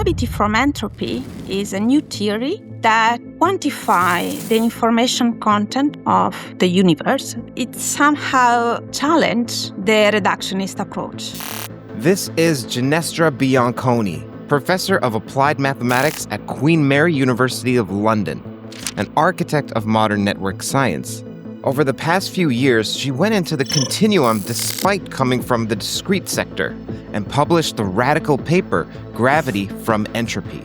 Gravity from entropy is a new theory that quantifies the information content of the universe. It somehow challenges the reductionist approach. This is Ginestra Bianconi, professor of applied mathematics at Queen Mary University of London, an architect of modern network science. Over the past few years, she went into the continuum despite coming from the discrete sector and published the radical paper, Gravity from Entropy.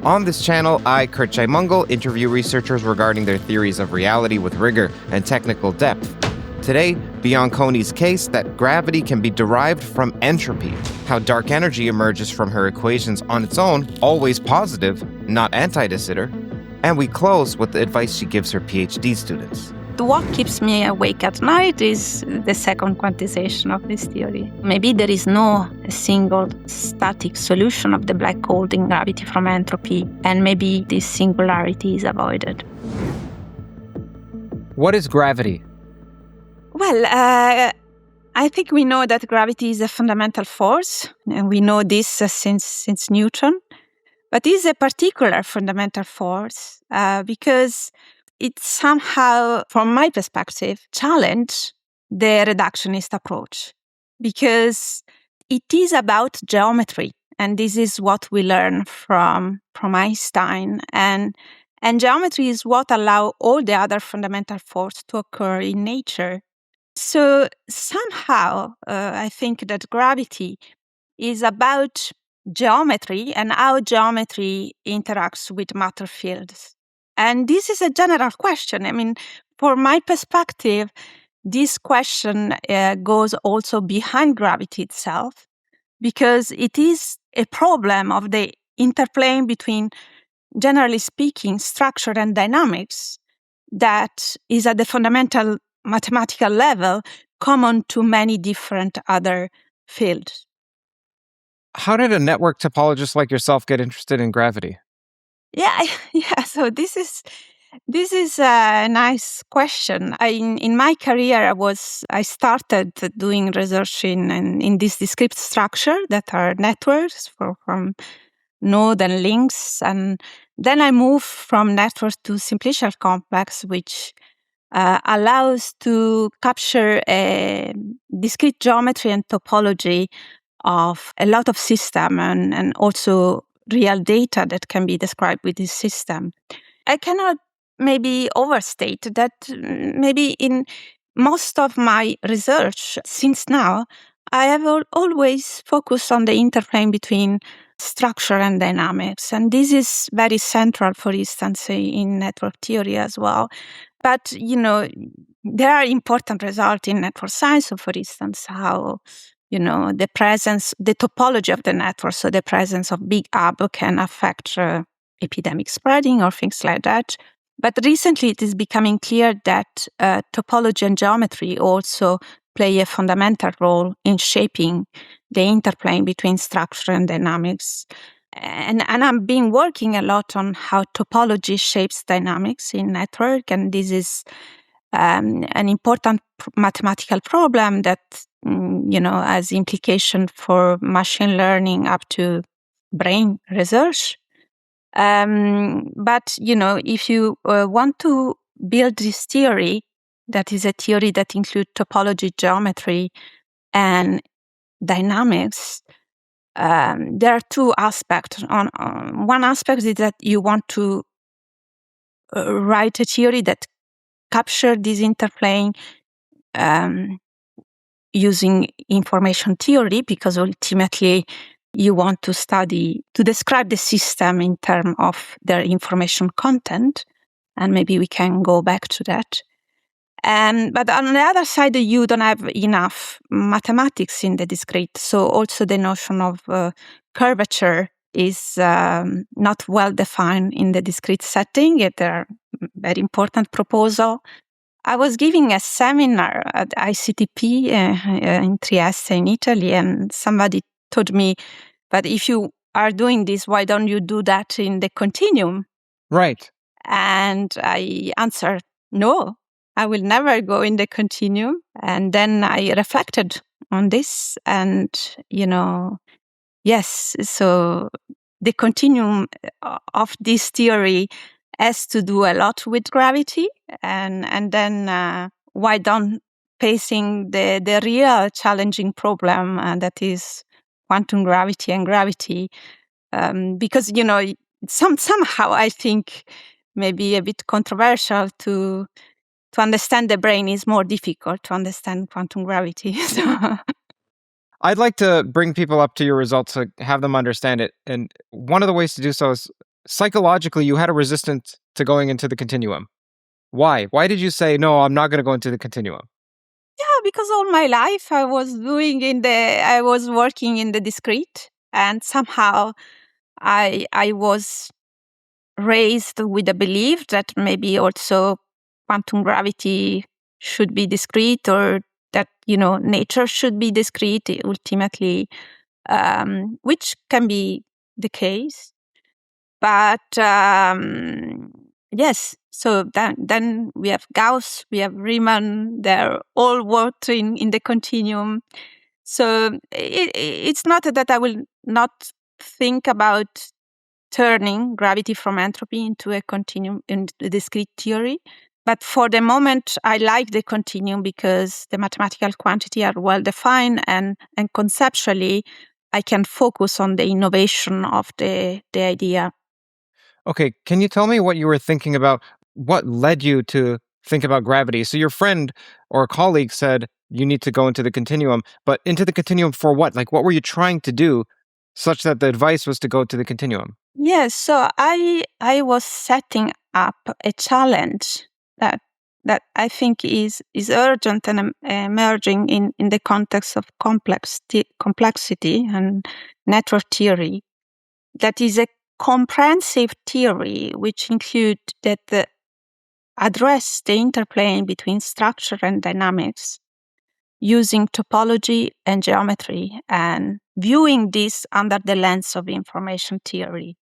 On this channel, I, Curt Jaimungal, interview researchers regarding their theories of reality with rigor and technical depth. Today, Bianconi's case that gravity can be derived from entropy, how dark energy emerges from her equations on its own, always positive, not anti-de Sitter, and we close with the advice she gives her PhD students. What keeps me awake at night is the second quantization of this theory. Maybe there is no single static solution of the black hole in gravity from entropy, and maybe this singularity is avoided. What is gravity? Well, I think we know that gravity is a fundamental force, and we know this since Newton. But it is a particular fundamental force because it somehow, from my perspective, challenges the reductionist approach, because it is about geometry, and this is what we learn from Einstein, and geometry is what allows all the other fundamental forces to occur in nature. So somehow, I think that gravity is about geometry and how geometry interacts with matter fields. And this is a general question. I mean, from my perspective, this question goes also behind gravity itself, because it is a problem of the interplay between, generally speaking, structure and dynamics that is at the fundamental mathematical level common to many different other fields. How did a network topologist like yourself get interested in gravity? Yeah. So this is a nice question. In my career, I started doing research in this discrete structure that are networks from node and links, and then I moved from networks to simplicial complex, which allows to capture a discrete geometry and topology of a lot of system and also real data that can be described with this system. I cannot maybe overstate that maybe in most of my research since now, I have always focused on the interplay between structure and dynamics. And this is very central, for instance, in network theory as well. But, there are important results in network science. So, for instance, how the topology of the network, so the presence of big hub can affect epidemic spreading or things like that. But recently it is becoming clear that topology and geometry also play a fundamental role in shaping the interplay between structure and dynamics. And I've been working a lot on how topology shapes dynamics in network, and this is an important mathematical problem that has implication for machine learning up to brain research. But if you want to build this theory, that is a theory that includes topology, geometry, and dynamics, there are two aspects. One aspect is that you want to write a theory that capture this interplay using information theory, because ultimately you want to describe the system in terms of their information content, and maybe we can go back to that. But on the other side, you don't have enough mathematics in the discrete, so also the notion of curvature is not well defined in the discrete setting. Yet there are very important proposals. I was giving a seminar at ICTP in Trieste in Italy, and somebody told me, but if you are doing this, why don't you do that in the continuum? Right. And I answered, no, I will never go in the continuum. And then I reflected on this and, yes, so the continuum of this theory has to do a lot with gravity, and then why don't facing the real challenging problem that is quantum gravity and gravity, because somehow I think maybe a bit controversial to understand the brain is more difficult to understand quantum gravity. So. I'd like to bring people up to your results to have them understand it. And one of the ways to do so is psychologically, you had a resistance to going into the continuum. Why? Why did you say, no, I'm not going to go into the continuum? Yeah, because all my life I was working in the discrete, and somehow I was raised with the belief that maybe also quantum gravity should be discrete, or that nature should be discrete ultimately, which can be the case. But yes, so then we have Gauss, we have Riemann, they're all worked in the continuum. So it's not that I will not think about turning gravity from entropy into a continuum in the discrete theory. But for the moment, I like the continuum because the mathematical quantity are well defined, and conceptually, I can focus on the innovation of the idea. Okay, can you tell me what you were thinking about? What led you to think about gravity? So your friend or a colleague said you need to go into the continuum, but into the continuum for what? Like, what were you trying to do such that the advice was to go to the continuum? Yes, so I was setting up a challenge that I think is urgent and emerging in the context of complexity and network theory. That is a comprehensive theory which include that address the interplay between structure and dynamics using topology and geometry, and viewing this under the lens of information theory.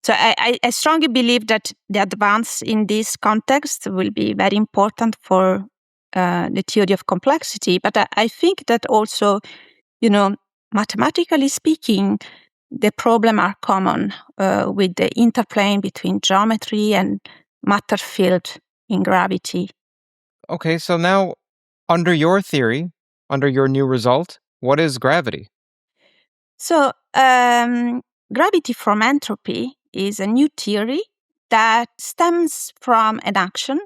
So I strongly believe that the advance in this context will be very important for the theory of complexity. But I think that also, mathematically speaking, the problem are common with the interplay between geometry and matter field in gravity. Okay, so now under your theory, under your new result, what is gravity? So gravity from entropy is a new theory that stems from an action,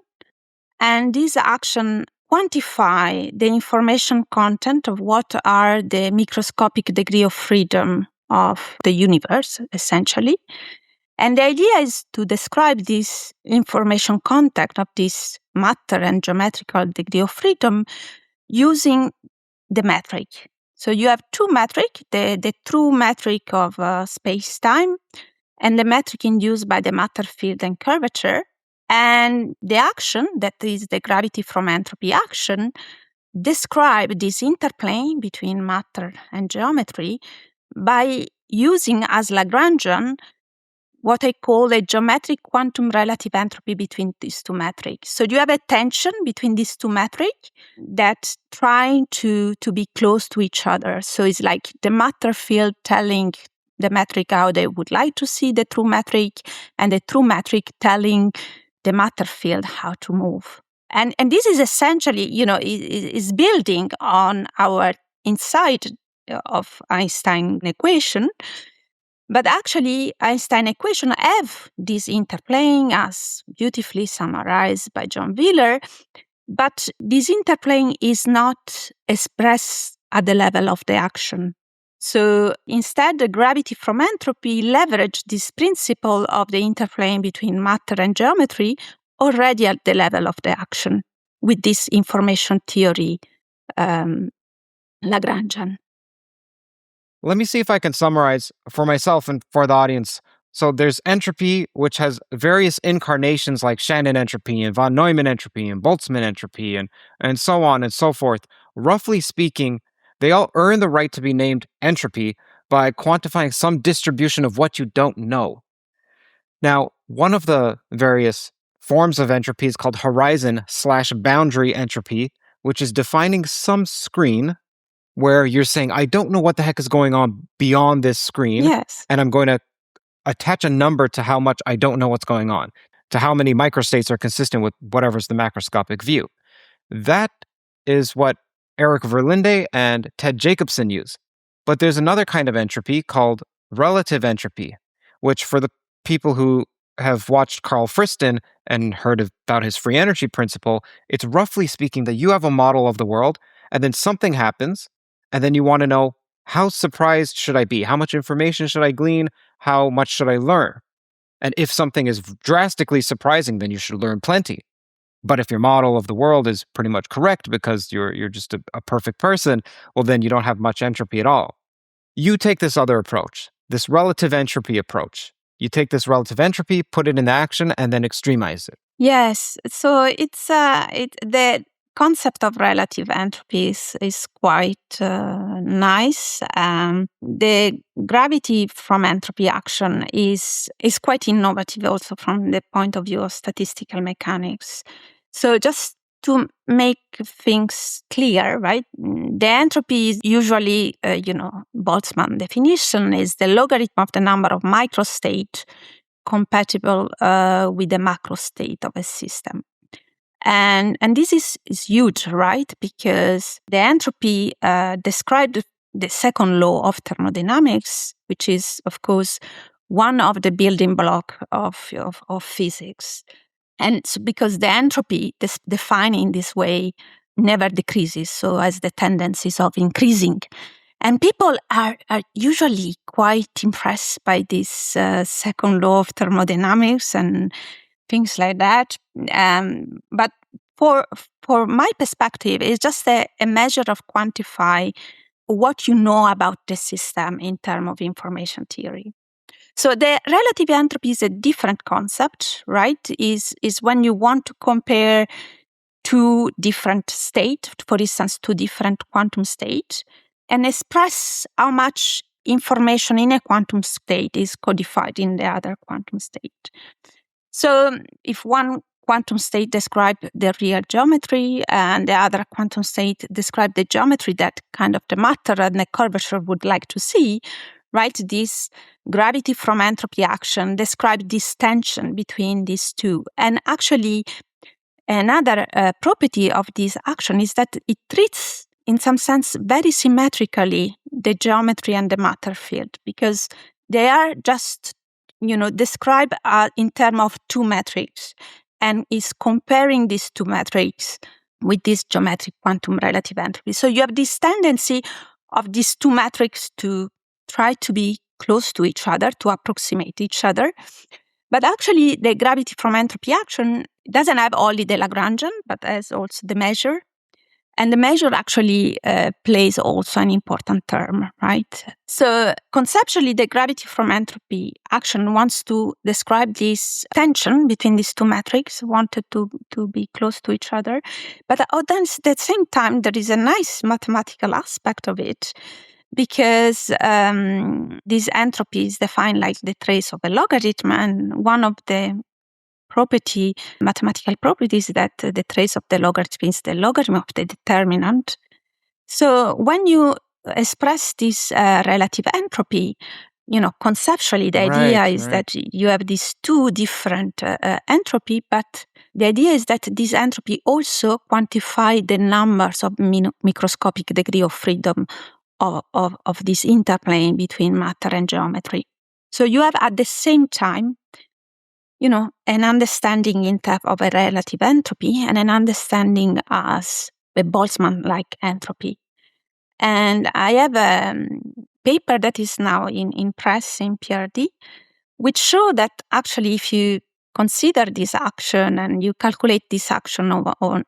and this action quantify the information content of what are the microscopic degree of freedom of the universe, essentially. And the idea is to describe this information content of this matter and geometrical degree of freedom using the metric. So you have two metric, the true metric of space-time and the metric induced by the matter field and curvature. And the action, that is the gravity from entropy action, describe this interplay between matter and geometry by using as Lagrangian what I call a geometric quantum relative entropy between these two metrics. So you have a tension between these two metrics that trying to be close to each other. So it's like the matter field telling the metric how they would like to see the true metric, and the true metric telling the matter field how to move. And this is essentially, is building on our insight of Einstein equation. But actually, Einstein equation have this interplaying as beautifully summarized by John Wheeler, but this interplaying is not expressed at the level of the action. So instead, the gravity from entropy leverage this principle of the interplaying between matter and geometry already at the level of the action with this information theory Lagrangian. Let me see if I can summarize for myself and for the audience. So there's entropy, which has various incarnations like Shannon entropy and von Neumann entropy and Boltzmann entropy and so on and so forth. Roughly speaking, they all earn the right to be named entropy by quantifying some distribution of what you don't know. Now, one of the various forms of entropy is called horizon/boundary entropy, which is defining some screen where you're saying, I don't know what the heck is going on beyond this screen. Yes. And I'm going to attach a number to how much I don't know what's going on, to how many microstates are consistent with whatever's the macroscopic view. That is what Eric Verlinde and Ted Jacobson use. But there's another kind of entropy called relative entropy, which for the people who have watched Carl Friston and heard about his free energy principle, it's roughly speaking that you have a model of the world, and then something happens, and then you want to know, how surprised should I be? How much information should I glean? How much should I learn? And if something is drastically surprising, then you should learn plenty. But if your model of the world is pretty much correct because you're just a perfect person, well, then you don't have much entropy at all. You take this other approach, this relative entropy approach. You take this relative entropy, put it into action, and then extremize it. Yes. So it's the concept of relative entropy is quite nice. The gravity from entropy action is quite innovative also from the point of view of statistical mechanics. So just to make things clear, right? The entropy is usually, Boltzmann definition is the logarithm of the number of microstates compatible with the macro state of a system. And this is huge, right? Because the entropy described the second law of thermodynamics, which is, of course, one of the building blocks of physics. And so because the entropy defined in this way never decreases, so has the tendencies of increasing. And people are usually quite impressed by this second law of thermodynamics and things like that. But for my perspective, it's just a measure of quantify what you know about the system in terms of information theory. So the relative entropy is a different concept, right? Is when you want to compare two different states, for instance, two different quantum states, and express how much information in a quantum state is codified in the other quantum state. So if one quantum state describes the real geometry and the other quantum state describes the geometry that kind of the matter and the curvature would like to see, right? This gravity from entropy action describes this tension between these two. And actually, another property of this action is that it treats, in some sense, very symmetrically the geometry and the matter field, because they are just, described in terms of two metrics, and is comparing these two metrics with this geometric quantum relative entropy. So you have this tendency of these two metrics to try to be close to each other, to approximate each other. But actually, the gravity from entropy action doesn't have only the Lagrangian, but has also the measure. And the measure actually plays also an important term, right? So conceptually, the gravity from entropy action wants to describe this tension between these two metrics, wanted to be close to each other. But at the same time, there is a nice mathematical aspect of it, because this entropy is defined like the trace of a logarithm, and one of the mathematical properties that the trace of the logarithm is the logarithm of the determinant. So when you express this relative entropy, conceptually, the idea is that you have these two different entropy, but the idea is that this entropy also quantify the numbers of microscopic degree of freedom of this interplay between matter and geometry. So you have at the same time, an understanding in terms of a relative entropy and an understanding as a Boltzmann-like entropy. And I have a paper that is now in press in PRD, which show that actually if you consider this action and you calculate this action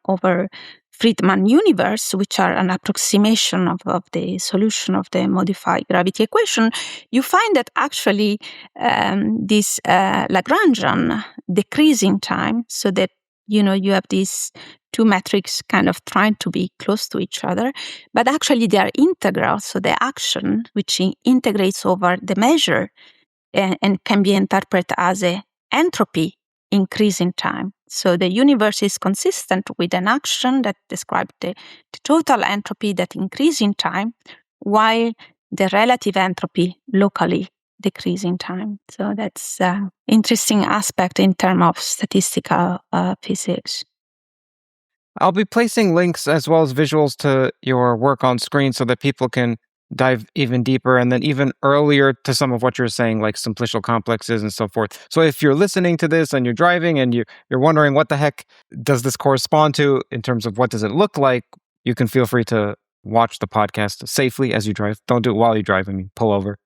over Friedman universe, which are an approximation of the solution of the modified gravity equation, you find that actually this Lagrangian decrease in time, so that you have these two metrics kind of trying to be close to each other, but actually they are integral. So the action, which integrates over the measure and can be interpreted as a entropy, increase in time. So the universe is consistent with an action that describes the total entropy that increase in time, while the relative entropy locally decrease in time. So that's an interesting aspect in terms of statistical physics. I'll be placing links as well as visuals to your work on screen so that people can dive even deeper and then even earlier to some of what you're saying, like simplicial complexes and so forth. So if you're listening to this and you're driving and you're wondering what the heck does this correspond to in terms of what does it look like, you can feel free to watch the podcast safely as you drive. Don't do it while you drive. I mean, pull over.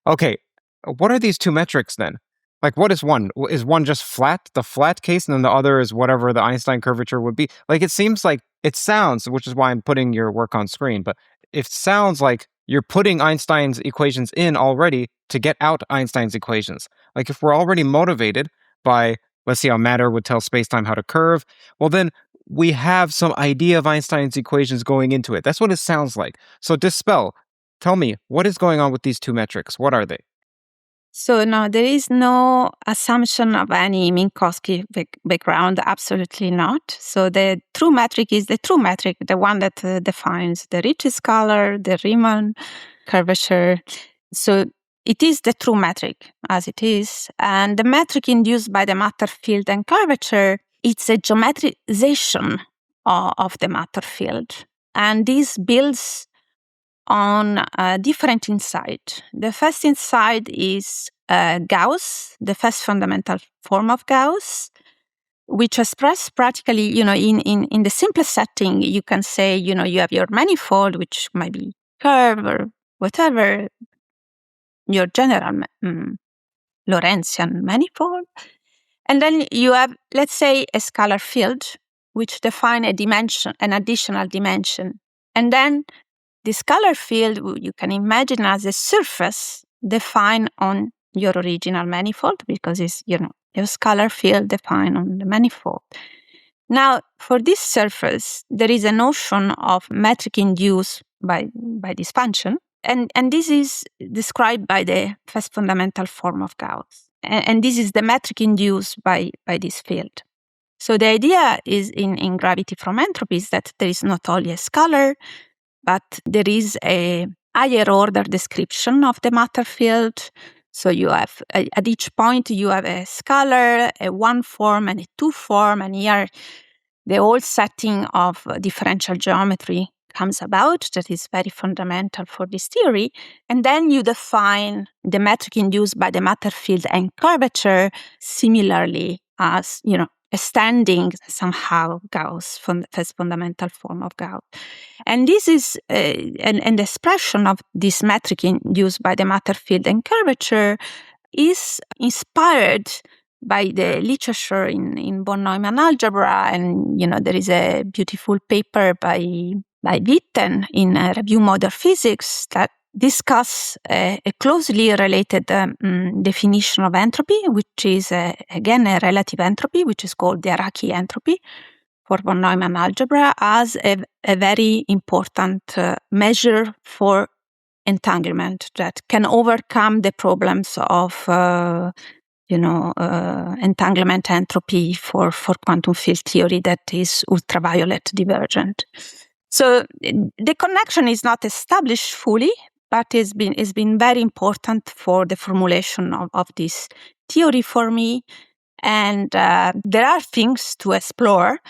Okay, what are these two metrics then? Like, what is one? Is one just flat, the flat case, and then the other is whatever the Einstein curvature would be? Like, it seems like it sounds, which is why I'm putting your work on screen, but it sounds like you're putting Einstein's equations in already to get out Einstein's equations. Like, if we're already motivated by, let's see how matter would tell spacetime how to curve, well, then we have some idea of Einstein's equations going into it. That's what it sounds like. So dispel. Tell me, what is going on with these two metrics? What are they? So no, there is no assumption of any Minkowski background, absolutely not. So the true metric is the true metric, the one that defines the Ricci scalar, the Riemann curvature. So it is the true metric as it is. And the metric induced by the matter field and curvature, it's a geometrization of the matter field. And this builds on a different insight. The first insight is Gauss, the first fundamental form of Gauss, which express practically, in the simplest setting, you can say, you have your manifold, which might be curve or whatever, your general Lorentzian manifold. And then you have, let's say, a scalar field, which define a dimension, an additional dimension. And then the scalar field you can imagine as a surface defined on your original manifold because it's, your scalar field defined on the manifold. Now, for this surface, there is a notion of metric induced by this function. And this is described by the first fundamental form of Gauss. And this is the metric induced by this field. So the idea is in gravity from entropy is that there is not only a scalar, but there is a higher order description of the matter field. So you have, at each point, you have a scalar, a one form, and a two form. And here, the whole setting of differential geometry comes about. That is very fundamental for this theory. And then you define the metric induced by the matter field and curvature similarly as, extending somehow Gauss from the first fundamental form of Gauss. And this is an expression of this metric induced by the matter field and curvature is inspired by the literature in von Neumann algebra. And, there is a beautiful paper by Witten in Review Modern Physics that discuss a closely related definition of entropy, which is, again, a relative entropy, which is called the Araki entropy for von Neumann algebra, as a very important measure for entanglement that can overcome the problems of, entanglement entropy for quantum field theory that is ultraviolet divergent. So the connection is not established fully, but it's been very important for the formulation of this theory for me. And there are things to explore,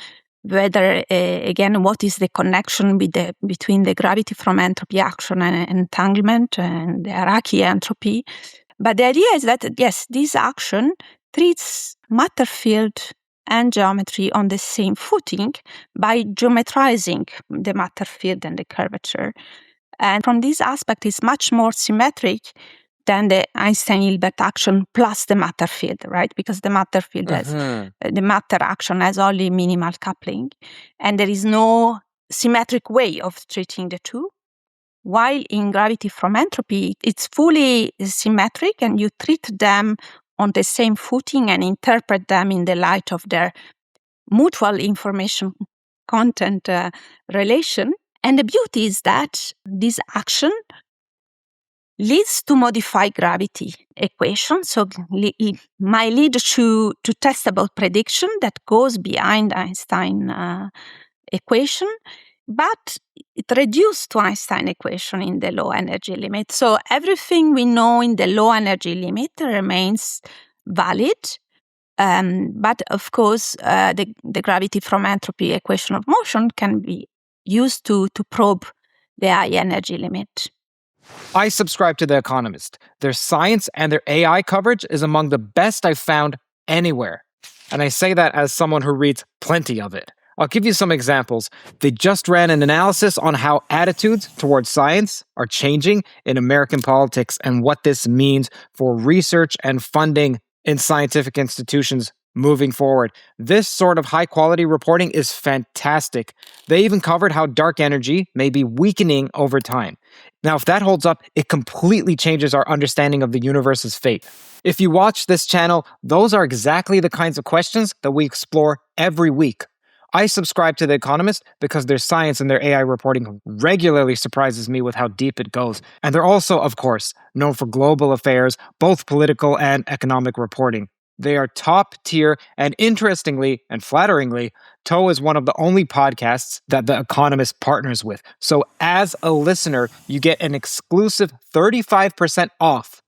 whether, again, what is the connection between the gravity from entropy action and entanglement and the Araki entropy. But the idea is that, yes, this action treats matter field and geometry on the same footing by geometrizing the matter field and the curvature. And from this aspect, it's much more symmetric than the Einstein-Hilbert action plus the matter field, right? Because the matter field has, the matter action has only minimal coupling. And there is no symmetric way of treating the two. While in gravity from entropy, it's fully symmetric and you treat them on the same footing and interpret them in the light of their mutual information content relation. And the beauty is that this action leads to modify gravity equation. So it might lead to testable prediction that goes behind Einstein equation, but it reduced to Einstein equation in the low energy limit. So everything we know in the low energy limit remains valid. But of course, the gravity from entropy equation of motion can be used to probe the high energy limit. I subscribe to The Economist. Their science and their AI coverage is among the best I've found anywhere. And I say that as someone who reads plenty of it. I'll give you some examples. They just ran an analysis on how attitudes towards science are changing in American politics and what this means for research and funding in scientific institutions moving forward. This sort of high-quality reporting is fantastic. They even covered how dark energy may be weakening over time. Now, if that holds up, it completely changes our understanding of the universe's fate. If you watch this channel, those are exactly the kinds of questions that we explore every week. I subscribe to The Economist because their science and their AI reporting regularly surprises me with how deep it goes. And they're also, of course, known for global affairs, both political and economic reporting. They are top tier, and interestingly and flatteringly, TOE is one of the only podcasts that The Economist partners with. So as a listener, you get an exclusive 35% off.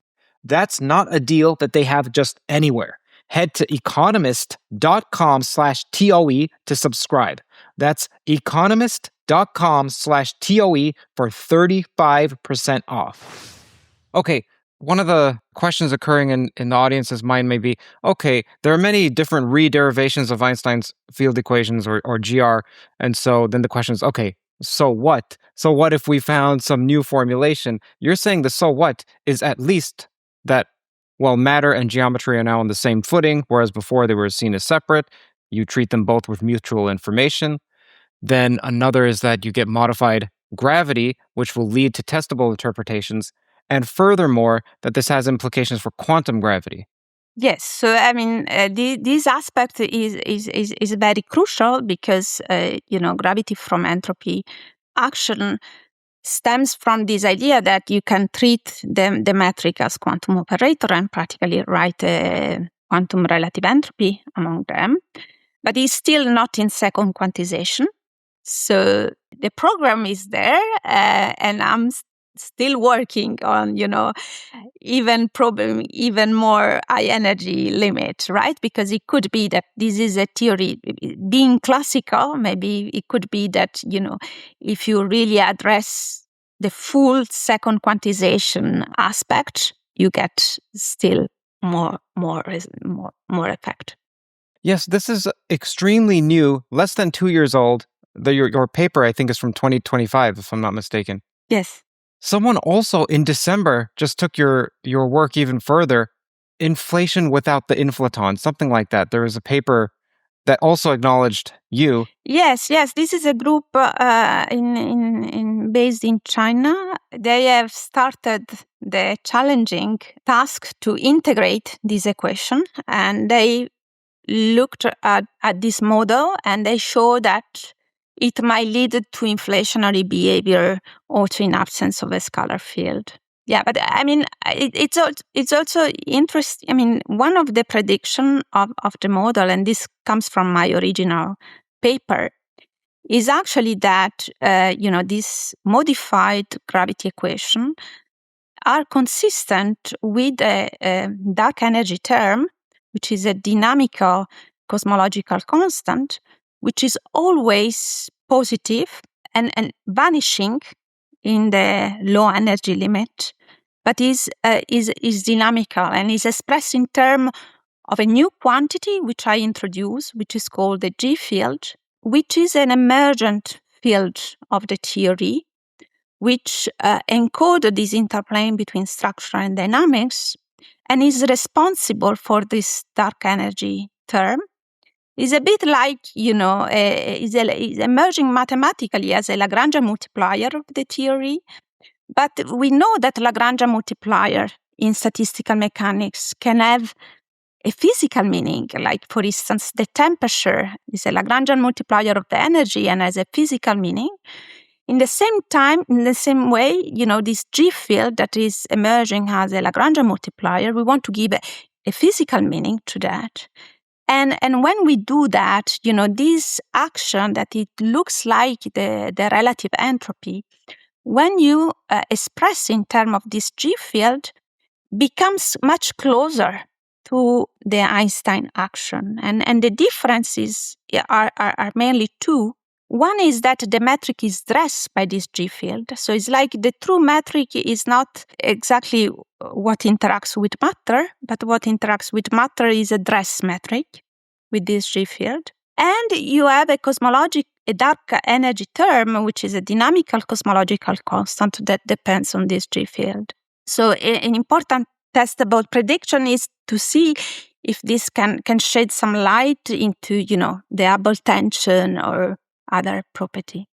That's not a deal that they have just anywhere. Head to economist.com/TOE to subscribe. That's economist.com/TOE for 35% off. Okay, one of the questions occurring in the audience's mind may be, okay, there are many different rederivations of Einstein's field equations or GR. And so then the question is, okay, so what? So what if we found some new formulation? You're saying the so what is at least that, well, matter and geometry are now on the same footing, whereas before they were seen as separate. You treat them both with mutual information. Then another is that you get modified gravity, which will lead to testable interpretations. And furthermore, that this has implications for quantum gravity. Yes, so I mean, this aspect is very crucial because gravity from entropy action stems from this idea that you can treat the metric as quantum operator and practically write a quantum relative entropy among them, but it's still not in second quantization. So the program is there, and I'm still working on, even more high energy limit, right? Because it could be that this is a theory. Being classical, maybe it could be that, if you really address the full second quantization aspect, you get still more effect. Yes, this is extremely new, less than 2 years old. Your paper, I think, is from 2025, if I'm not mistaken. Yes. Someone also in December just took your work even further. Inflation without the inflaton, something like that. There was a paper that also acknowledged you. Yes. This is a group based in China. They have started the challenging task to integrate this equation, and they looked at this model, and they show that it might lead to inflationary behavior also in absence of a scalar field. Yeah, but I mean, it's also interesting. I mean, one of the prediction of the model, and this comes from my original paper, is actually that, this modified gravity equation are consistent with a dark energy term, which is a dynamical cosmological constant, which is always positive and vanishing in the low energy limit, but is dynamical and is expressed in terms of a new quantity which I introduced, which is called the G field, which is an emergent field of the theory, which encodes this interplay between structure and dynamics, and is responsible for this dark energy term. Is a bit like, is emerging mathematically as a Lagrangian multiplier of the theory. But we know that Lagrangian multiplier in statistical mechanics can have a physical meaning. Like, for instance, the temperature is a Lagrangian multiplier of the energy and has a physical meaning. In the same time, in the same way, this G field that is emerging as a Lagrangian multiplier, we want to give a physical meaning to that. And when we do that, this action that it looks like the relative entropy, when you express in terms of this G field, becomes much closer to the Einstein action. And the differences are mainly two. One is that the metric is dressed by this G field. So it's like the true metric is not exactly what interacts with matter, but what interacts with matter is a dress metric with this G field. And you have a dark energy term, which is a dynamical cosmological constant that depends on this G field. So an important testable prediction is to see if this can shed some light into, the Hubble tension or other property.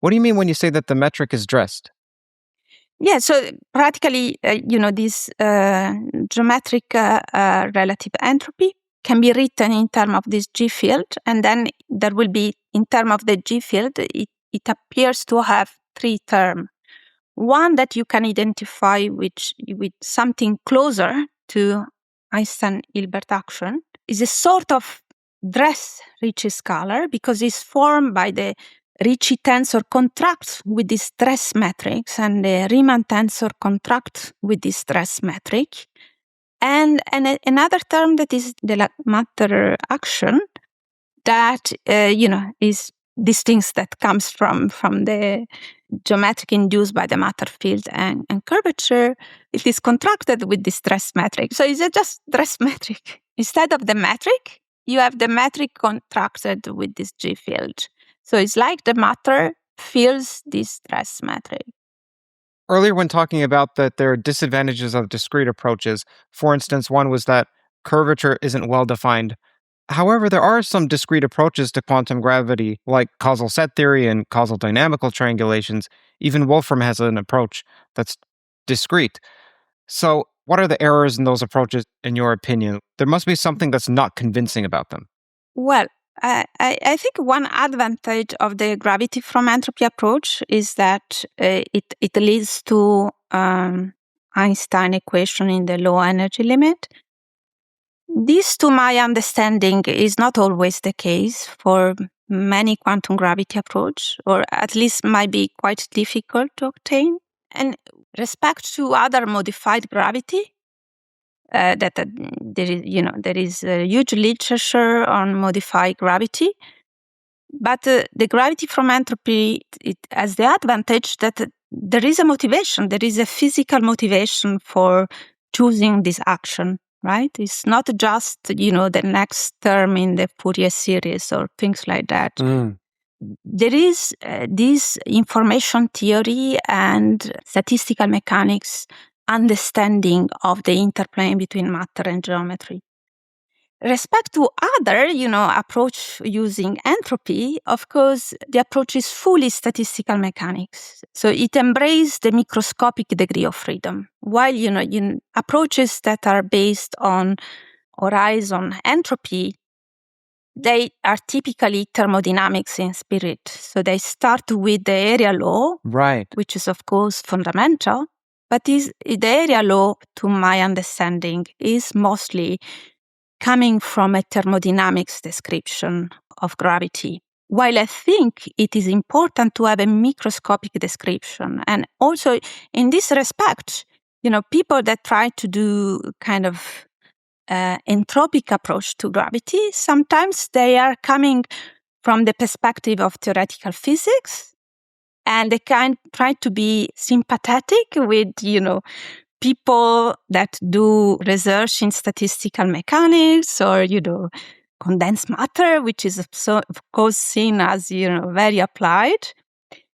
What do you mean when you say that the metric is dressed? Yeah, so practically, this geometric relative entropy can be written in terms of this G field, and then there will be, in terms of the G field, it appears to have three terms. One that you can identify with something closer to Einstein-Hilbert action is a sort of dress-Ricci scalar because it's formed by the Ricci tensor contracts with this dress matrix and the Riemann tensor contracts with this dress metric. And another term that is the matter action that, is these things that comes from the geometric induced by the matter field and curvature. It is contracted with this dress metric. So it's just dress metric. Instead of the metric, you have the metric contracted with this G field. So it's like the matter fills this dress metric. Earlier, when talking about that there are disadvantages of discrete approaches, for instance, one was that curvature isn't well defined. However, there are some discrete approaches to quantum gravity, like causal set theory and causal dynamical triangulations. Even Wolfram has an approach that's discrete. So, what are the errors in those approaches, in your opinion? There must be something that's not convincing about them. Well, I think one advantage of the gravity from entropy approach is that it leads to Einstein equation in the low energy limit. This, to my understanding, is not always the case for many quantum gravity approach, or at least might be quite difficult to obtain. And respect to other modified gravity, there is a huge literature on modified gravity, but the gravity from entropy, it has the advantage that there is a motivation, there is a physical motivation for choosing this action. Right? It's not just, the next term in the Fourier series or things like that. There is this information theory and statistical mechanics understanding of the interplay between matter and geometry. Respect to other, approach using entropy, of course, the approach is fully statistical mechanics. So it embraces the microscopic degree of freedom. While, approaches that are based on horizon entropy, they are typically thermodynamics in spirit. So they start with the area law, right, which is, of course, fundamental. But the area law, to my understanding, is mostly coming from a thermodynamics description of gravity. While I think it is important to have a microscopic description. And also, in this respect, people that try to do kind of entropic approach to gravity, sometimes they are coming from the perspective of theoretical physics, and they can try to be sympathetic with, people that do research in statistical mechanics or, condensed matter, which is, of course, seen as, very applied.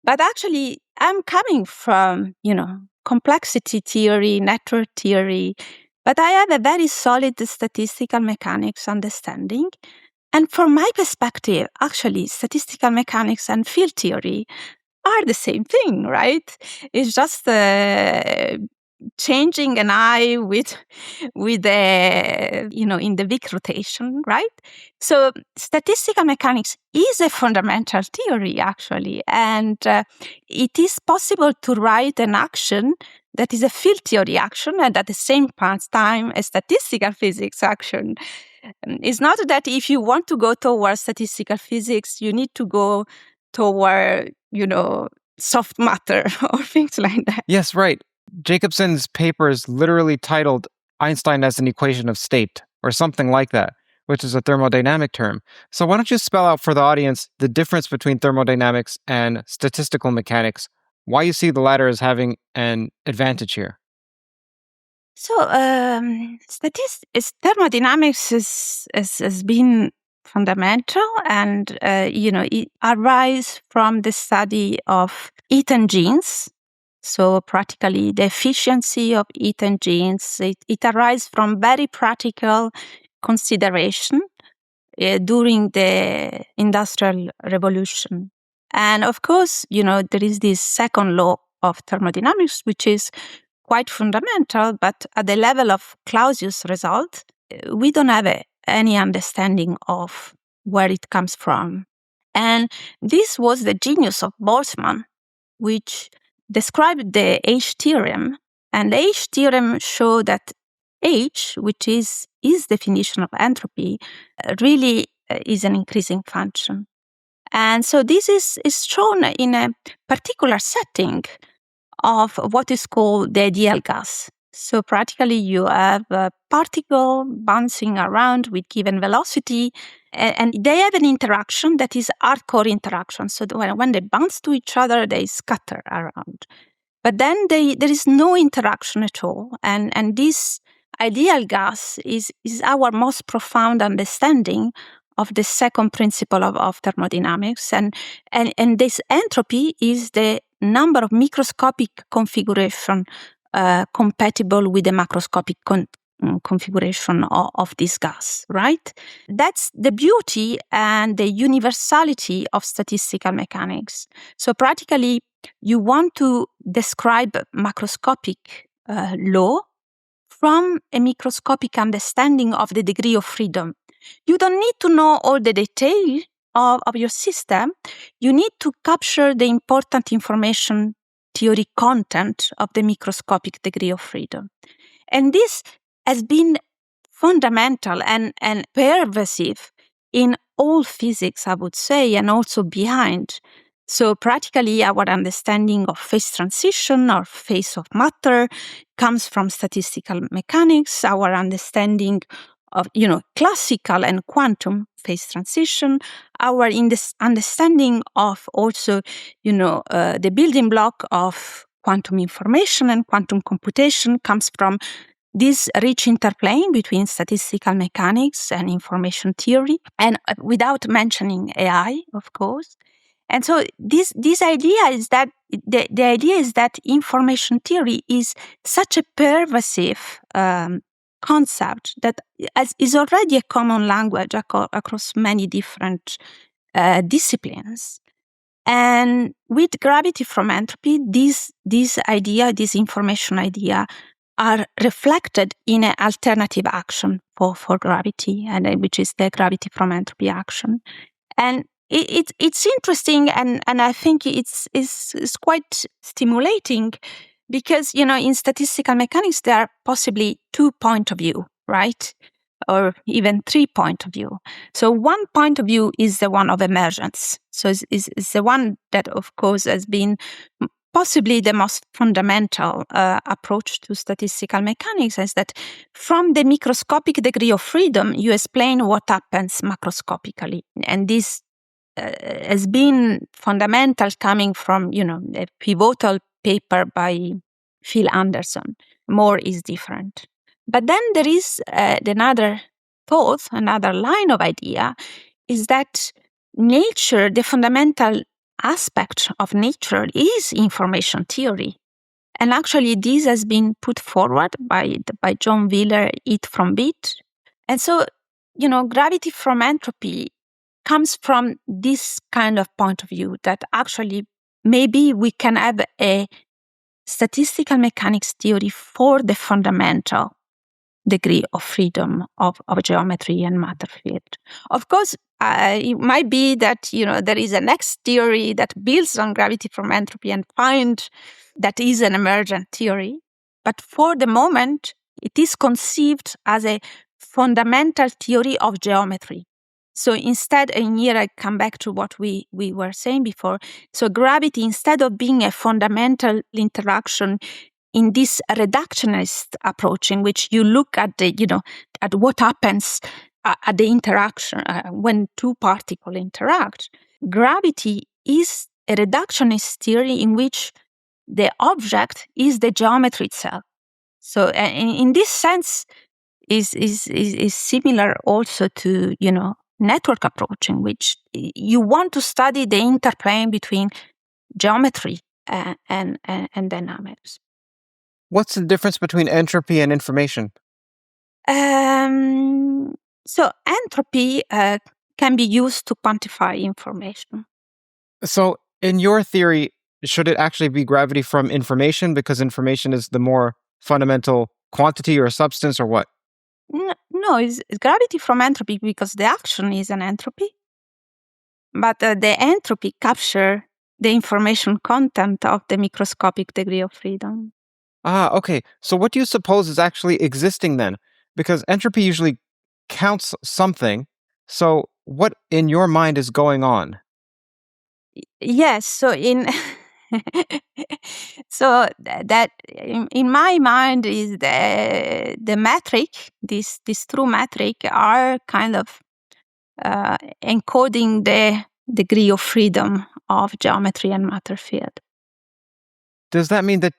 But actually, I'm coming from, complexity theory, network theory, but I have a very solid statistical mechanics understanding. And from my perspective, actually, statistical mechanics and field theory are the same thing, right? It's just changing an eye with a, in the Wick rotation, right? So statistical mechanics is a fundamental theory, actually, and it is possible to write an action that is a field theory action and at the same time a statistical physics action. It's not that if you want to go towards statistical physics, you need to go toward, soft matter or things like that. Yes, right. Jacobson's paper is literally titled Einstein as an equation of state, or something like that, which is a thermodynamic term. So why don't you spell out for the audience the difference between thermodynamics and statistical mechanics, why you see the latter as having an advantage here? So thermodynamics has been fundamental, and it arises from the study of heat engines. So practically the efficiency of heat engines, it arises from very practical consideration during the Industrial Revolution. And of course, there is this second law of thermodynamics, which is quite fundamental, but at the level of Clausius result, we don't have any understanding of where it comes from. And this was the genius of Boltzmann, which described the H theorem. And the H theorem showed that H, which is his definition of entropy, really is an increasing function. And so this is shown in a particular setting of what is called the ideal gas. So practically you have a particle bouncing around with given velocity, and they have an interaction that is hardcore interaction. So when they bounce to each other, they scatter around. But then there is no interaction at all. And this ideal gas is our most profound understanding of the second principle of thermodynamics. And this entropy is the number of microscopic configuration compatible with the macroscopic configuration of this gas, right? That's the beauty and the universality of statistical mechanics. So practically, you want to describe macroscopic law from a microscopic understanding of the degree of freedom. You don't need to know all the detail of your system. You need to capture the important information theory content of the microscopic degree of freedom. And this has been fundamental and pervasive in all physics, I would say, and also behind. So practically our understanding of phase transition or phase of matter comes from statistical mechanics. Our understanding of, classical and quantum phase transition, our understanding of also, the building block of quantum information and quantum computation comes from this rich interplay between statistical mechanics and information theory, and without mentioning AI, of course. And so this idea is that the idea is that information theory is such a pervasive concept that is already a common language across many different disciplines. And with gravity from entropy, this information idea, are reflected in an alternative action for gravity, and which is the gravity from entropy action. And it's interesting, and I think it's quite stimulating, because in statistical mechanics there are possibly 2 points of view, right? Or even 3 points of view. So one point of view is the one of emergence. So it's the one that, of course, has been possibly the most fundamental approach to statistical mechanics, is that from the microscopic degree of freedom, you explain what happens macroscopically. And this has been fundamental, coming from, a pivotal paper by Phil Anderson. More is different. But then there is another thought, another line of idea, is that nature, the fundamental aspect of nature, is information theory. And actually, this has been put forward by John Wheeler, it from bit. And so, gravity from entropy comes from this kind of point of view, that actually maybe we can have a statistical mechanics theory for the fundamental degree of freedom of geometry and matter field. Of course, it might be that there is a next theory that builds on gravity from entropy and find that is an emergent theory. But for the moment, it is conceived as a fundamental theory of geometry. So instead, and here I come back to what we were saying before. So gravity, instead of being a fundamental interaction in this reductionist approach, in which you look at at what happens at the interaction when two particles interact, gravity is a reductionist theory in which the object is the geometry itself. So in this sense, is similar also to network approach, in which you want to study the interplay between geometry and dynamics. What's the difference between entropy and information? So entropy can be used to quantify information. So in your theory, should it actually be gravity from information because information is the more fundamental quantity or substance, or what? No, it's gravity from entropy because the action is an entropy. But the entropy captures the information content of the microscopic degree of freedom. Okay. So what do you suppose is actually existing then? Because entropy usually counts something. So what in your mind is going on? Yes. So that in my mind is the metric. This true metric are kind of encoding the degree of freedom of geometry and matter field. Does that mean that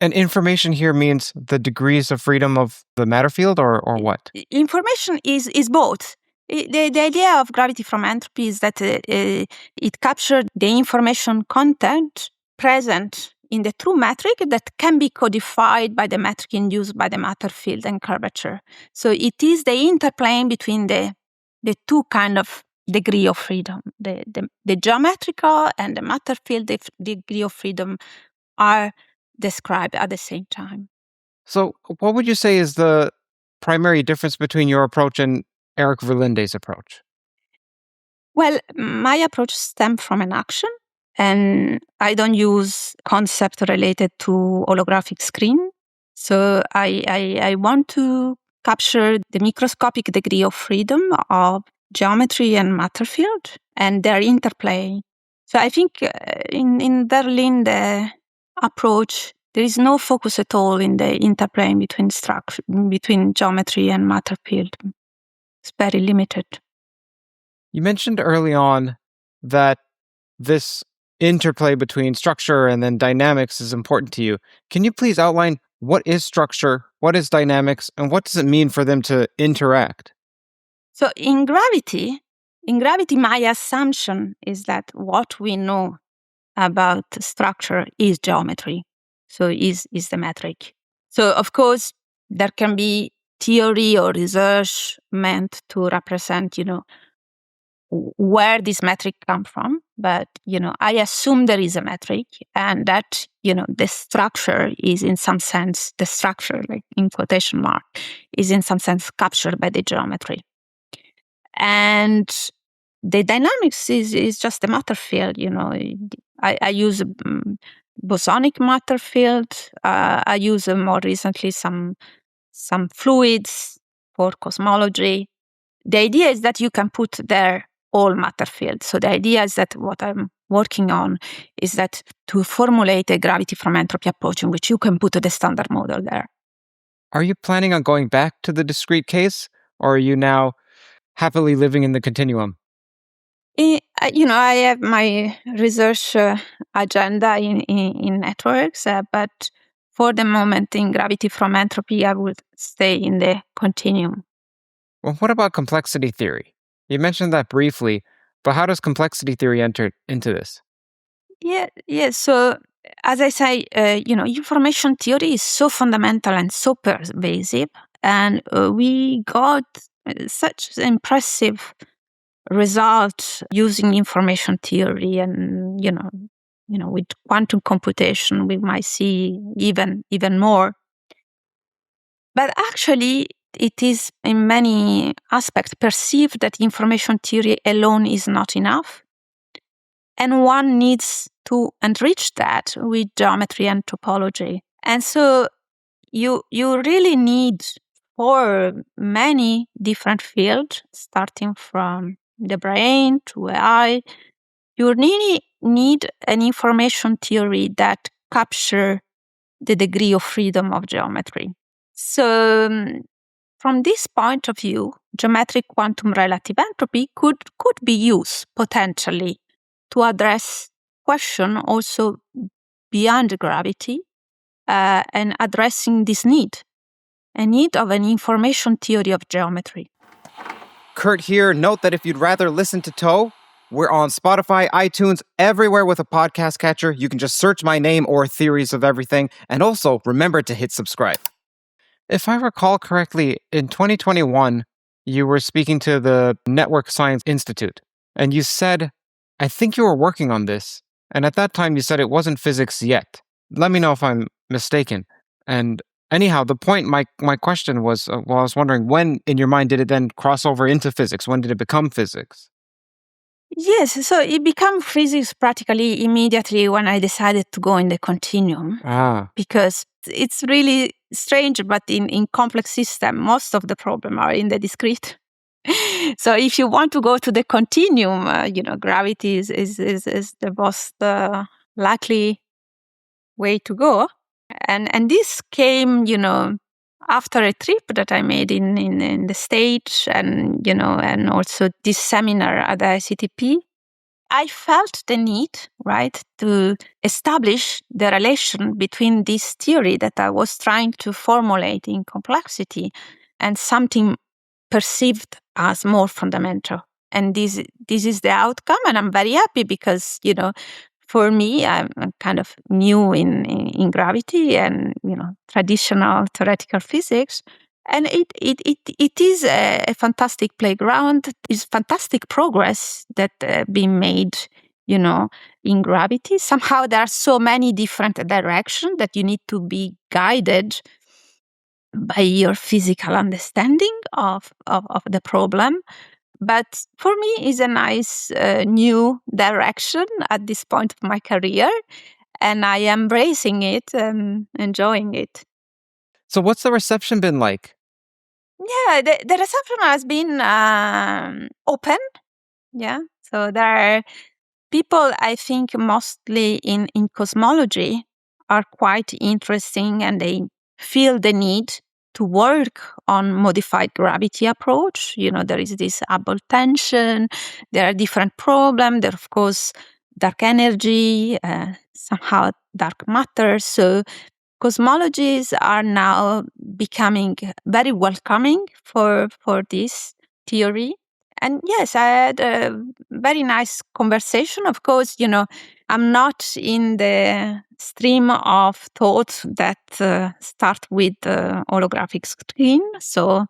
an information here means the degrees of freedom of the matter field, or what? Information is both. The idea of gravity from entropy is that it captures the information content present in the true metric that can be codified by the metric induced by the matter field and curvature. So it is the interplay between the two kind of degree of freedom. The geometrical and the matter field degree of freedom are described at the same time. So what would you say is the primary difference between your approach and Eric Verlinde's approach? Well, my approach stems from an action, and I don't use concept related to holographic screen. So I want to capture the microscopic degree of freedom of geometry and matter field and their interplay. So I think in Verlinde approach, there is no focus at all in the interplay between geometry and matter field. It's very limited. You mentioned early on that this interplay between structure and then dynamics is important to you. Can you please outline what is structure, what is dynamics, and what does it mean for them to interact? So in gravity, my assumption is that what we know about structure is geometry. So is the metric. So of course, there can be theory or research meant to represent, where this metric come from. But, I assume there is a metric and that, the structure is in some sense, the structure, like in quotation mark, is in some sense captured by the geometry. And the dynamics is just the matter field, I use bosonic matter field. I use more recently some fluids for cosmology. The idea is that you can put there all matter field. So the idea is that what I'm working on is that to formulate a gravity from entropy approach in which you can put the standard model there. Are you planning on going back to the discrete case, or are you now happily living in the continuum? I have my research agenda in networks, but for the moment in gravity from entropy, I would stay in the continuum. Well, what about complexity theory? You mentioned that briefly, but how does complexity theory enter into this? Yeah. So as I say, information theory is so fundamental and so pervasive, and we got such impressive result using information theory, and with quantum computation, we might see even more. But actually, it is in many aspects perceived that information theory alone is not enough. And one needs to enrich that with geometry and topology. And so you really need, for many different fields, starting from the brain to AI, you really need an information theory that capture the degree of freedom of geometry. So from this point of view, geometric quantum relative entropy could be used potentially to address question also beyond gravity and addressing this need, a need of an information theory of geometry. Curt here. Note that if you'd rather listen to Toe, we're on Spotify, iTunes, everywhere with a podcast catcher. You can just search my name or Theories of Everything. And also, remember to hit subscribe. If I recall correctly, in 2021, you were speaking to the Network Science Institute, and you said, I think you were working on this. And at that time, you said it wasn't physics yet. Let me know if I'm mistaken. And anyhow, the point, my question was, I was wondering, when in your mind did it then cross over into physics? When did it become physics? Yes, so it became physics practically immediately when I decided to go in the continuum. Because it's really strange, but in complex system, most of the problem are in the discrete. So if you want to go to the continuum, gravity is the most likely way to go. And this came, after a trip that I made in the States and, and also this seminar at the ICTP. I felt the need, right, to establish the relation between this theory that I was trying to formulate in complexity and something perceived as more fundamental. And this is the outcome, and I'm very happy because, for me, I'm kind of new in gravity and, traditional theoretical physics. And it is a fantastic playground. It's fantastic progress that being made, in gravity. Somehow there are so many different directions that you need to be guided by your physical understanding of the problem. But for me, it's a nice new direction at this point of my career. And I am embracing it and enjoying it. So what's the reception been like? Yeah, the reception has been open. Yeah. So there are people, I think, mostly in cosmology are quite interesting, and they feel the need to work on modified gravity approach. There is this Hubble tension. There are different problems. There, of course, dark energy, somehow dark matter. So cosmologies are now becoming very welcoming for this theory. And yes, I had a very nice conversation. Of course, I'm not in the stream of thought that start with holographic screen. So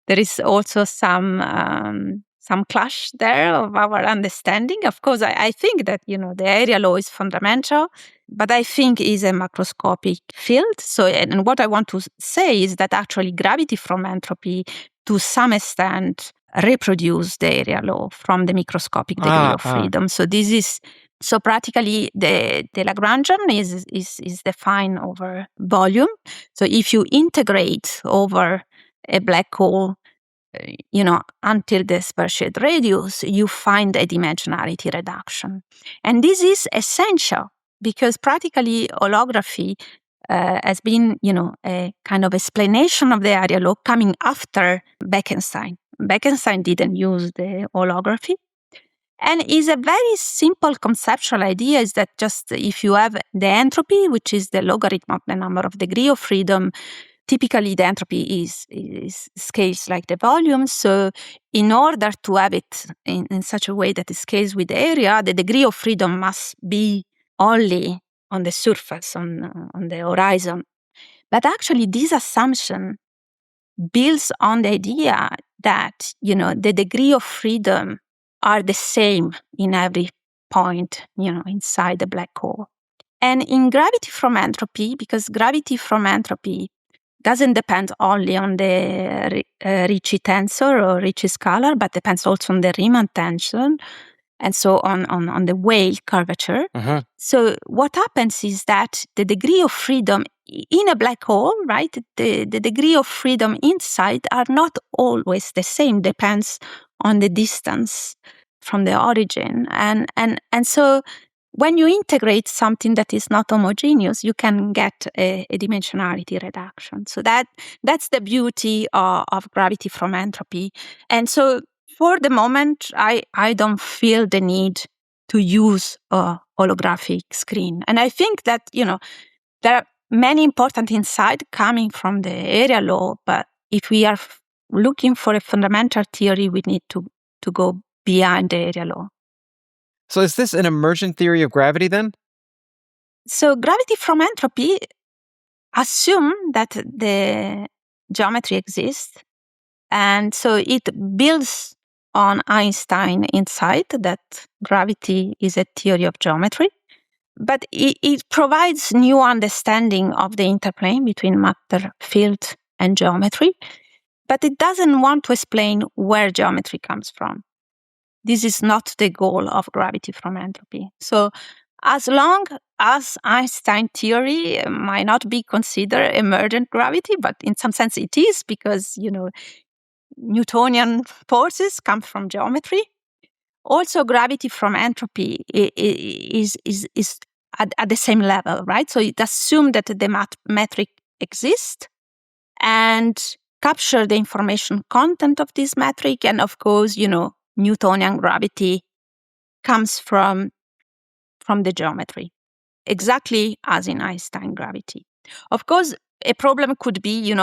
there is also some clash there of our understanding. Of course, I think that, the area law is fundamental, but I think is a macroscopic field. So, and what I want to say is that actually gravity from entropy, to some extent, reproduce the area law from the microscopic degree of freedom. So this is, so practically the Lagrangian is defined over volume. So if you integrate over a black hole, until the speciate radius, you find a dimensionality reduction. And this is essential because practically holography has been, a kind of explanation of the area law coming after Bekenstein. Bekenstein didn't use the holography. And is a very simple conceptual idea is that just if you have the entropy, which is the logarithm of the number of degree of freedom, typically the entropy is scales like the volume. So in order to have it in such a way that it scales with the area, the degree of freedom must be only on the surface, on the horizon. But actually this assumption builds on the idea that, the degree of freedom are the same in every point, inside the black hole. And in gravity from entropy, because gravity from entropy doesn't depend only on the Ricci tensor or Ricci scalar, but depends also on the Riemann tension, and so on the Weyl curvature. So what happens is that the degree of freedom in a black hole, right, the degree of freedom inside are not always the same, depends on the distance from the origin. And so when you integrate something that is not homogeneous, you can get a dimensionality reduction. So that's the beauty of gravity from entropy. And so for the moment, I don't feel the need to use a holographic screen. And I think that, there are many important insights coming from the area law, but if we are looking for a fundamental theory, we need to go beyond the area law. So is this an emergent theory of gravity then? So gravity from entropy assume that the geometry exists. And so it builds on Einstein insight that gravity is a theory of geometry. But it provides new understanding of the interplay between matter, field, and geometry. But it doesn't want to explain where geometry comes from. This is not the goal of gravity from entropy. So as long as Einstein theory might not be considered emergent gravity, but in some sense it is, because, Newtonian forces come from geometry. Also, gravity from entropy is at the same level, right? So it assumes that the metric exists and capture the information content of this metric. And of course, Newtonian gravity comes from the geometry, exactly as in Einstein gravity. Of course, a problem could be,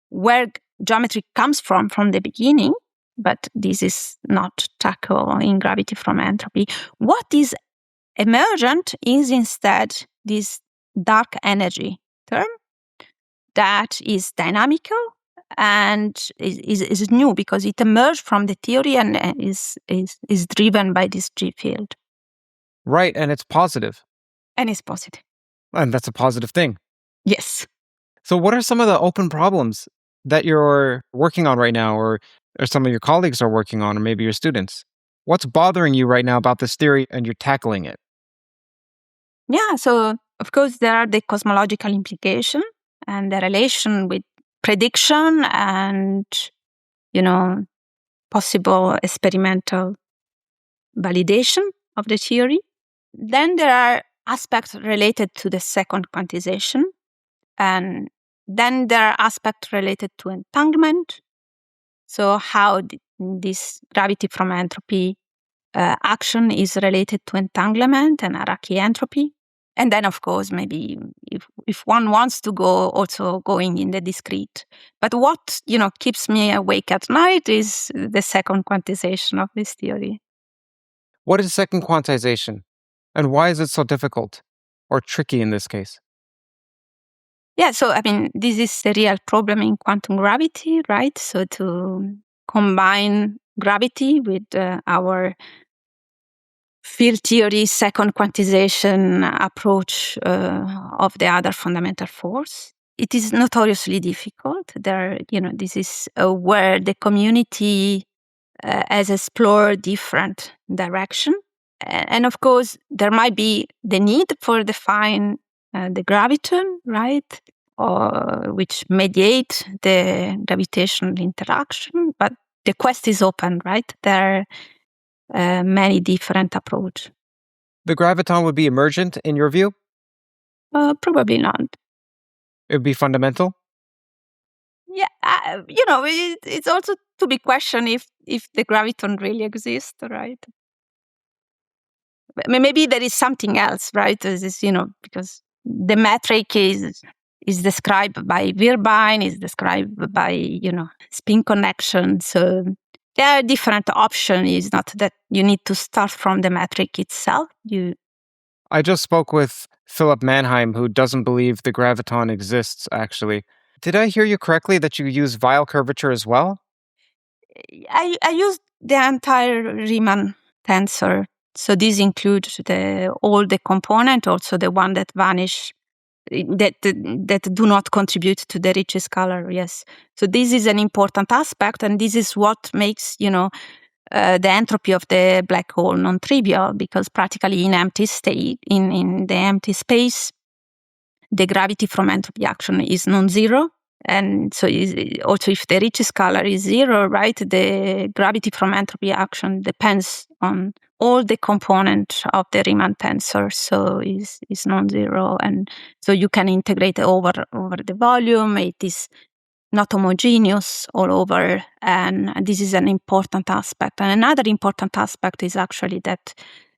where geometry comes from the beginning, but this is not tackled in gravity from entropy. What is emergent is instead this dark energy term that is dynamical and is new because it emerged from the theory and is driven by this G field. Right, and it's positive. And it's positive. And that's a positive thing. Yes. So what are some of the open problems that you're working on right now, or some of your colleagues are working on, or maybe your students? What's bothering you right now about this theory and you're tackling it? Yeah, so of course there are the cosmological implication and the relation with prediction and, possible experimental validation of the theory. Then there are aspects related to the second quantization. And then there are aspects related to entanglement. So how this gravity from entropy action is related to entanglement and hierarchy entropy. And then, of course, maybe if one wants to go, also going in the discrete. But what, keeps me awake at night is the second quantization of this theory. What is second quantization? And why is it so difficult or tricky in this case? Yeah, so this is a real problem in quantum gravity, right? So to combine gravity with our field theory second quantization approach of the other fundamental force, it is notoriously difficult. This is where the community has explored different direction. And of course, there might be the need for define the graviton, right? Or which mediate the gravitational interaction. But the quest is open, right? There are many different approaches. The graviton would be emergent in your view? Probably not. It would be fundamental? Yeah, it's also to be questioned if the graviton really exists, right? Maybe there is something else, right? Because the metric is described by Virbein, is described by, spin connection. So there are different options. It's not that you need to start from the metric itself. I just spoke with Philip Mannheim, who doesn't believe the graviton exists, actually. Did I hear you correctly that you use Weyl curvature as well? I used the entire Riemann tensor So these include all the components, also the one that vanish, that do not contribute to the Ricci scalar. Yes. So this is an important aspect, and this is what makes the entropy of the black hole non-trivial, because practically in empty state, in the empty space, the gravity from entropy action is non-zero. And so also if the Ricci scalar is zero, right, the gravity from entropy action depends on all the components of the Riemann tensor, so is non-zero. And so you can integrate over the volume. It is not homogeneous all over, and this is an important aspect. And another important aspect is actually that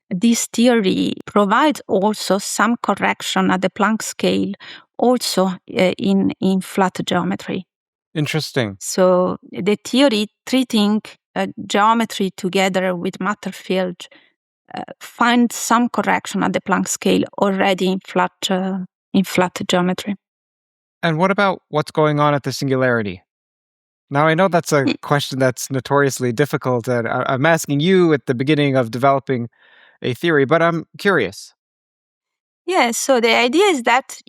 this theory provides also some correction at the Planck scale, also in flat geometry. Interesting. So the theory treating geometry together with matter field finds some correction at the Planck scale already in flat geometry. And what about what's going on at the singularity? Now, I know that's a question that's notoriously difficult, and I'm asking you at the beginning of developing a theory, but I'm curious. Yeah, so the idea is that,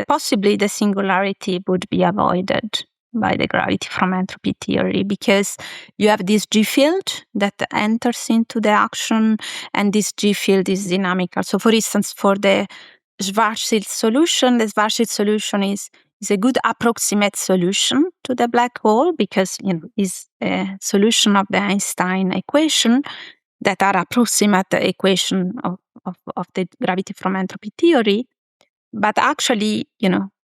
possibly the singularity would be avoided by the gravity from entropy theory, because you have this G field that enters into the action, and this G field is dynamical. So for instance, for the Schwarzschild solution, the Schwarzschild solution is a good approximate solution to the black hole, because is a solution of the Einstein equation that are approximate equation of the gravity from entropy theory. But actually,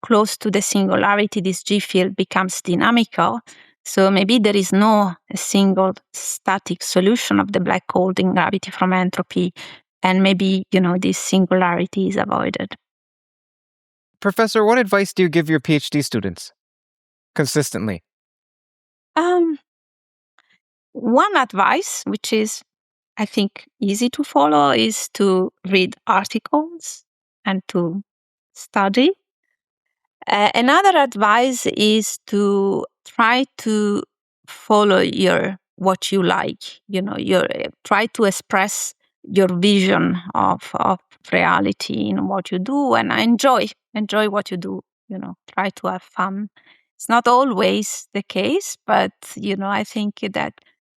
close to the singularity, this G field becomes dynamical. So maybe there is no single static solution of the black hole in gravity from entropy, and maybe, this singularity is avoided. Professor, what advice do you give your PhD students consistently? One advice, which is, I think, easy to follow, is to read articles and to study. Another advice is to try to follow what you like. Try to express your vision of reality in what you do, and enjoy what you do. Try to have fun. It's not always the case, but I think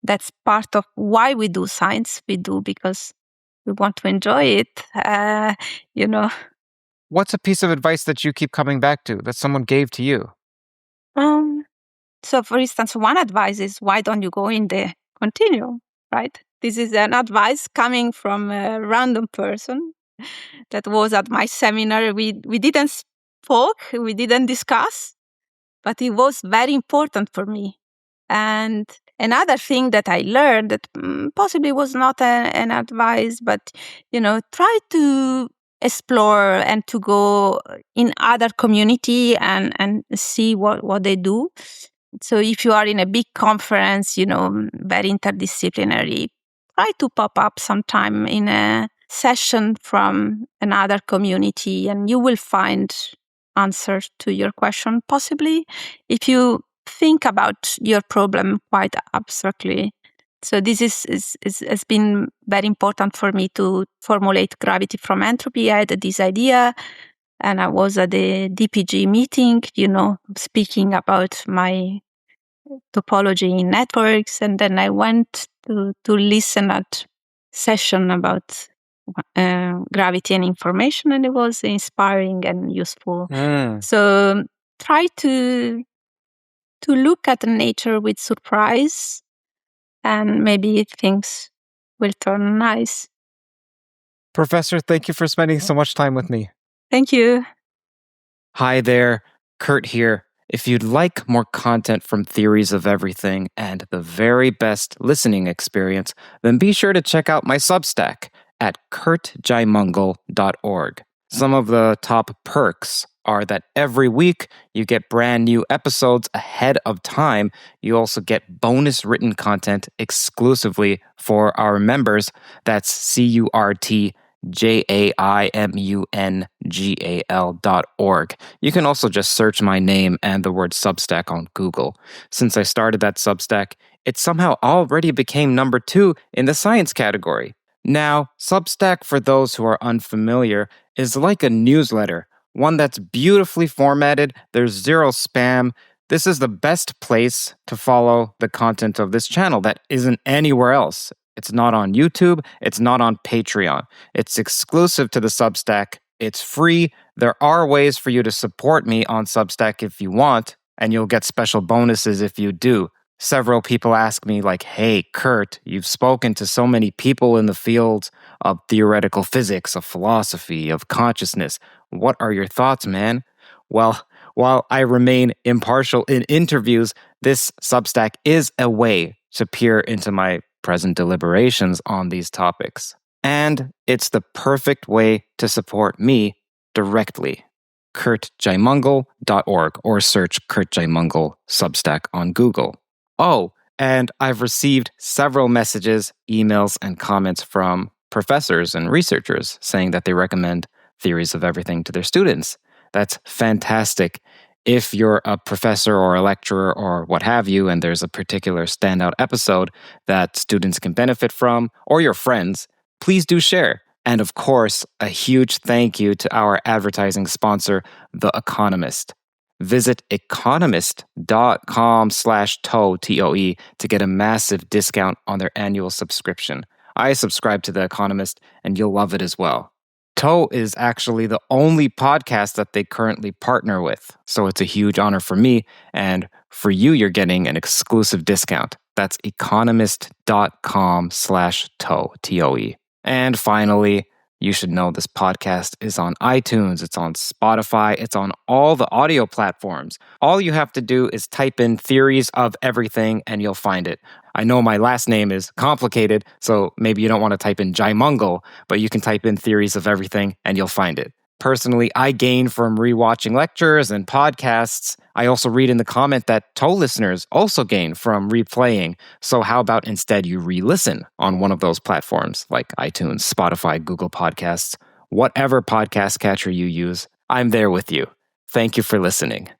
that's part of why we do science. We do because we want to enjoy it. What's a piece of advice that you keep coming back to that someone gave to you? So, for instance, one advice is, why don't you go in the continuum, right? This is an advice coming from a random person that was at my seminar. We didn't spoke, we didn't discuss, but it was very important for me. And another thing that I learned that possibly was not an advice, but, try to explore and to go in other community and see what they do. So if you are in a big conference, very interdisciplinary, try to pop up sometime in a session from another community, and you will find answers to your question, possibly, if you think about your problem quite abstractly. So this has been very important for me to formulate gravity from entropy. I had this idea, and I was at the DPG meeting, speaking about my topology in networks, and then I went to listen at session about gravity and information, and it was inspiring and useful. So try to look at nature with surprise, and maybe things will turn nice. Professor, thank you for spending so much time with me. Thank you. Hi there, Curt here. If you'd like more content from Theories of Everything and the very best listening experience, then be sure to check out my Substack at curtjaimungal.org. Some of the top perks are that every week you get brand new episodes ahead of time. You also get bonus written content exclusively for our members. That's CurtJaimungal.org. You can also just search my name and the word Substack on Google. Since I started that Substack, it somehow already became number 2 in the science category. Now, Substack, for those who are unfamiliar, is like a newsletter, one that's beautifully formatted, there's zero spam. This is the best place to follow the content of this channel that isn't anywhere else. It's not on YouTube, it's not on Patreon. It's exclusive to the Substack. It's free. There are ways for you to support me on Substack if you want, and you'll get special bonuses if you do. Several people ask me, like, hey, Curt, you've spoken to so many people in the fields of theoretical physics, of philosophy, of consciousness. What are your thoughts, man? Well, while I remain impartial in interviews, this Substack is a way to peer into my present deliberations on these topics. And it's the perfect way to support me directly. CurtJaimungal.org or search Curt Jaimungal Substack on Google. Oh, and I've received several messages, emails, and comments from professors and researchers saying that they recommend Theories of Everything to their students. That's fantastic. If you're a professor or a lecturer or what have you, and there's a particular standout episode that students can benefit from, or your friends, please do share. And of course, a huge thank you to our advertising sponsor, The Economist. Visit economist.com/toe, TOE, to get a massive discount on their annual subscription. I subscribe to The Economist, and you'll love it as well. Toe is actually the only podcast that they currently partner with, so it's a huge honor for me, and for you, you're getting an exclusive discount. That's economist.com/toe, TOE. And finally, you should know this podcast is on iTunes, it's on Spotify, it's on all the audio platforms. All you have to do is type in Theories of Everything and you'll find it. I know my last name is complicated, so maybe you don't want to type in Jaimungal, but you can type in Theories of Everything and you'll find it. Personally, I gain from rewatching lectures and podcasts. I also read in the comment that Toe listeners also gain from replaying. So how about instead you re-listen on one of those platforms like iTunes, Spotify, Google Podcasts, whatever podcast catcher you use. I'm there with you. Thank you for listening.